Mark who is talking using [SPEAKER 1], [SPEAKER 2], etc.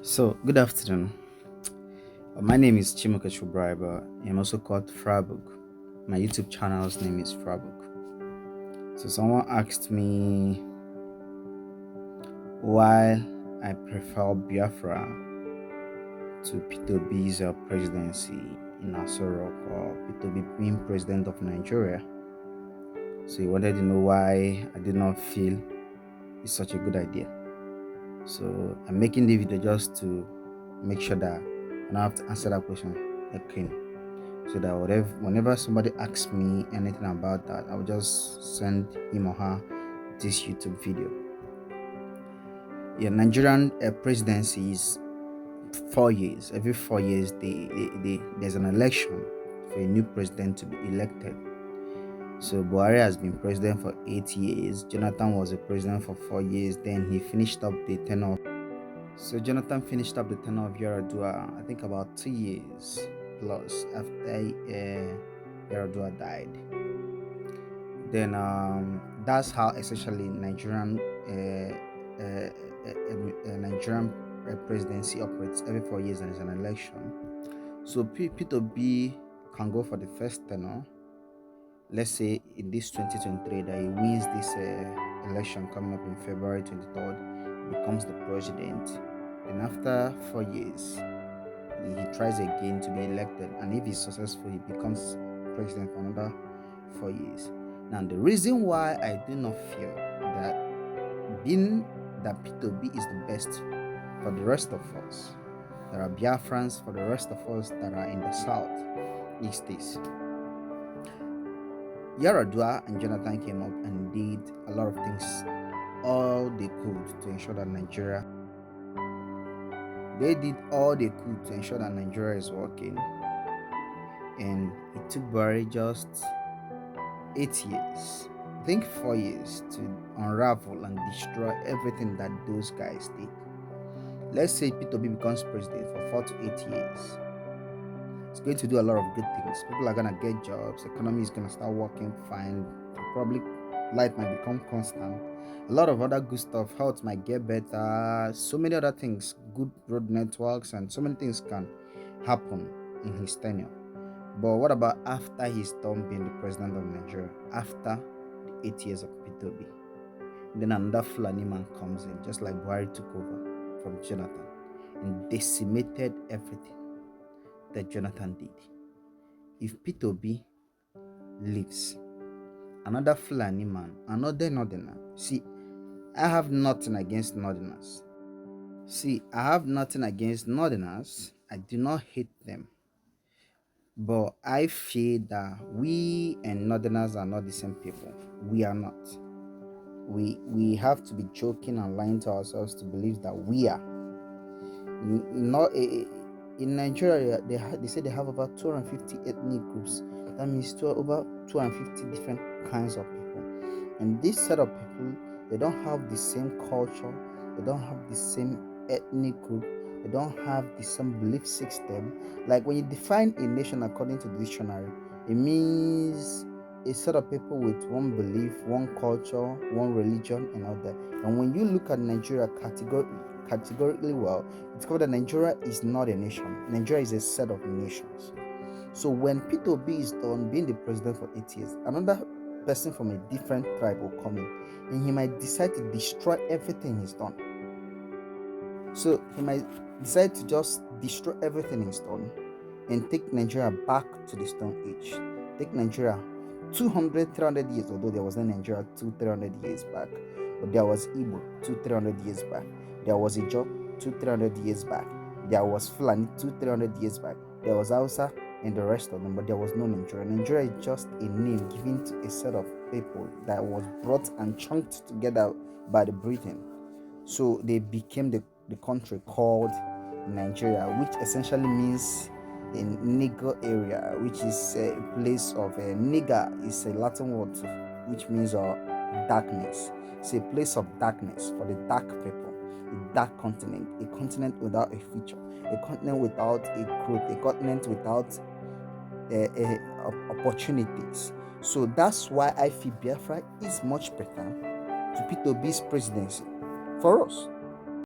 [SPEAKER 1] So, good afternoon. My name is Chimuka Chubraiba. I'm also called Frabuk. My YouTube channel's name is Frabuk. So, someone asked me why I prefer Biafra to Peter Obi's presidency in Asorok or Peter Obi being president of Nigeria. So, he wanted to know why I did not feel it's such a good idea. So, I'm making the video just to make sure that I don't have to answer that question again. So that whenever somebody asks me anything about that, I'll just send him or her this YouTube video. Yeah, Nigerian presidency is 4 years. Every 4 years, there's an election for a new president to be elected. So Buhari has been president for 8 years. Jonathan was a president for 4 years. Then he finished up the tenure. So Jonathan finished up the tenure of Yaradua, I think about 2 years plus after Yaradua died. Then that's how essentially Nigerian presidency operates. Every 4 years there is an election. So Peter B can go for the first tenure. Let's say in this 2023 that he wins this election coming up in February 23rd, becomes the president. And after 4 years, he tries again to be elected, and if he's successful, he becomes president for another 4 years. Now, the reason why I do not feel that being that Peter B is the best for the rest of us, there are Biafrans for the rest of us that are in the south, is this. Yaradua and Jonathan came up and did a lot of things, all they could to ensure that Nigeria. They did all they could to ensure that Nigeria is working, and it took Buhari just 8 years, I think 4 years, to unravel and destroy everything that those guys did. Let's say Peter Obi becomes president for 4 to 8 years. It's going to do a lot of good things. People are gonna get jobs. Economy is gonna start working fine. Probably light might become constant. A lot of other good stuff. Health might get better. So many other things. Good road networks and so many things can happen in his tenure. But what about after he's done being the president of Nigeria? After the 8 years of Peter Obi, then another Fulani man comes in, just like Buhari took over from Jonathan and decimated everything that Jonathan did. If Peter Obi leaves, another Fulani man, another northerner. See, I have nothing against northerners. I do not hate them. But I feel that we and northerners are not the same people. We are not. We have to be joking and lying to ourselves to believe that we are. Not in Nigeria, they say they have about 250 ethnic groups. That means over 250 different kinds of people. And this set of people, they don't have the same culture, they don't have the same ethnic group, they don't have the same belief system. Like when you define a nation according to the dictionary, it means a set of people with one belief, one culture, one religion, and all that. And when you look at Nigeria categorically well, it's called that Nigeria is not a nation. Nigeria is a set of nations. So when Peter Obi is done being the president for 8 years, another person from a different tribe will come in, and he might decide to destroy everything he's done. So he might decide to just destroy everything he's done and take Nigeria back to the Stone Age. Take Nigeria 200, 300 years, although there was no Nigeria 200-300 years back, but there was Igbo 200-300 years back. There was Ijo 200-300 years back. There was Fulani 200-300 years back. There was Hausa and the rest of them, but there was no Nigeria. Nigeria is just a name given to a set of people that was brought and chunked together by the Britain. So they became the country called Nigeria, which essentially means a nigger area, which is a place of a nigger is a Latin word which means darkness. It's a place of darkness for the dark people, a dark continent, a continent without a future, a continent without a growth, a continent without opportunities. So that's why I feel Biafra is much better to Peter Obi's presidency for us.